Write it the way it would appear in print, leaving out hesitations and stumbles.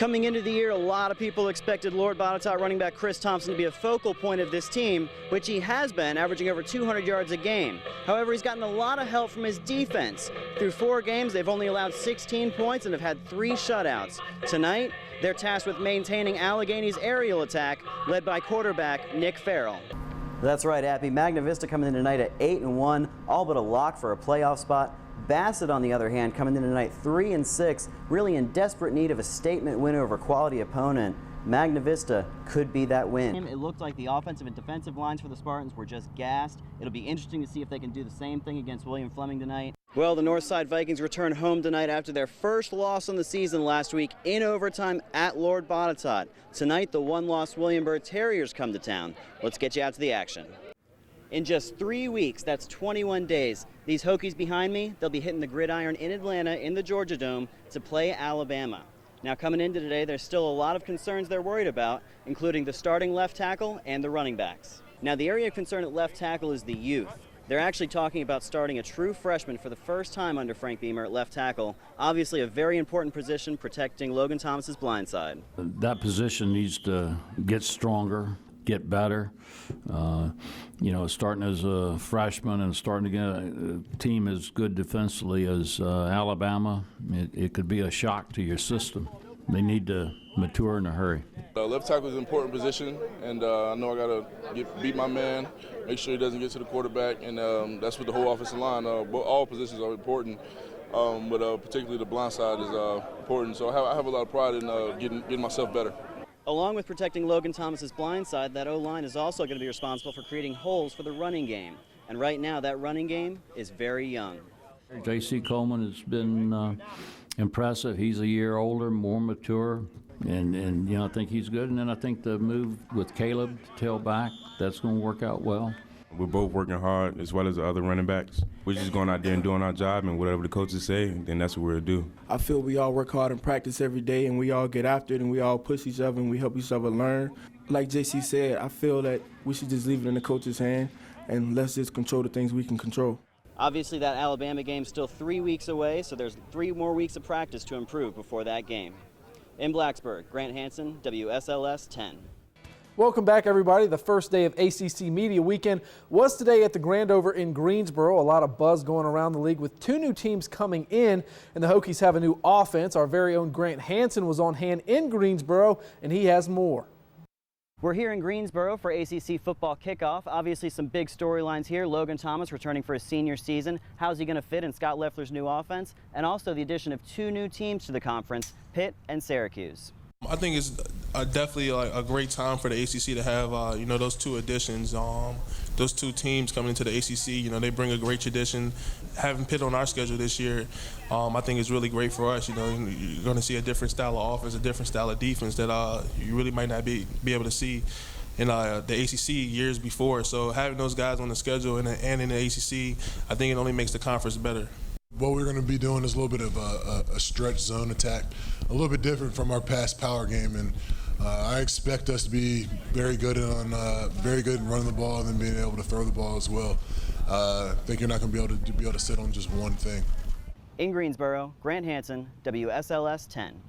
Coming into the year, a lot of people expected Lord Botetourt running back Chris Thompson to be a focal point of this team, which he has been, averaging over 200 yards a game. However, he's gotten a lot of help from his defense. Through 4 games, they've only allowed 16 points and have had 3 shutouts. Tonight, they're tasked with maintaining Allegheny's aerial attack, led by quarterback Nick Farrell. That's right, Appy. Magna Vista coming in tonight at 8-1, all but a lock for a playoff spot. Bassett, on the other hand, coming in tonight 3-6, really in desperate need of a statement win over a quality opponent. Magna Vista could be that win. It looked like the offensive and defensive lines for the Spartans were just gassed. It'll be interesting to see if they can do the same thing against William Fleming tonight. Well, the Northside Vikings return home tonight after their first loss on the season last week in overtime at Lord Botetourt. Tonight, the one-loss Williamsburg Terriers come to town. Let's get you out to the action. In just 3 weeks, that's 21 days, these Hokies behind me, they'll be hitting the gridiron in Atlanta in the Georgia Dome to play Alabama. Now coming into today, there's still a lot of concerns they're worried about, including the starting left tackle and the running backs. Now the area of concern at left tackle is the youth. They're actually talking about starting a true freshman for the first time under Frank Beamer at left tackle. Obviously a very important position protecting Logan Thomas's blind side. That position needs to get stronger, get better. You know, starting as a freshman and starting to get a team as good defensively as Alabama, it could be a shock to your system. They need to mature in a hurry. Left tackle is an important position, and I know I got to beat my man, make sure he doesn't get to the quarterback, and that's what the whole offensive line. All positions are important, but particularly the blind side is important. So I have a lot of pride in getting myself better. Along with protecting Logan Thomas's blind side, that O-line is also going to be responsible for creating holes for the running game. And right now, that running game is very young. J.C. Coleman has been impressive. He's a year older, more mature, and you know, I think he's good. And then I think the move with Caleb to tailback, that's going to work out well. We're both working hard as well as the other running backs. We're just going out there and doing our job, and whatever the coaches say, then that's what we'll do. I feel we all work hard in practice every day, and we all get after it, and we all push each other, and we help each other learn. Like JC said, I feel that we should just leave it in the coach's hand, and let's just control the things we can control. Obviously, that Alabama game's still 3 weeks away, so there's 3 more weeks of practice to improve before that game. In Blacksburg, Grant Hansen, WSLS 10. Welcome back, everybody. The first day of ACC Media Weekend was today at the Grandover in Greensboro. A lot of buzz going around the league with 2 new teams coming in, and the Hokies have a new offense. Our very own Grant Hansen was on hand in Greensboro, and he has more. We're here in Greensboro for ACC football kickoff. Obviously some big storylines here. Logan Thomas returning for his senior season. How's he going to fit in Scott Leffler's new offense? And also the addition of 2 new teams to the conference, Pitt and Syracuse. I think it's definitely a great time for the ACC to have, you know, those 2 additions. Those 2 teams coming into the ACC, you know, they bring a great tradition. Having Pitt on our schedule this year, I think is really great for us. You know, you're going to see a different style of offense, a different style of defense that you really might not be able to see in the ACC years before. So having those guys on the schedule and in the ACC, I think it only makes the conference better. What we're going to be doing is a little bit of a stretch zone attack, a little bit different from our past power game, and I expect us to be very good in running the ball and then being able to throw the ball as well. I think you're not going to be able to sit on just one thing. In Greensboro, Grant Hansen, WSLS 10.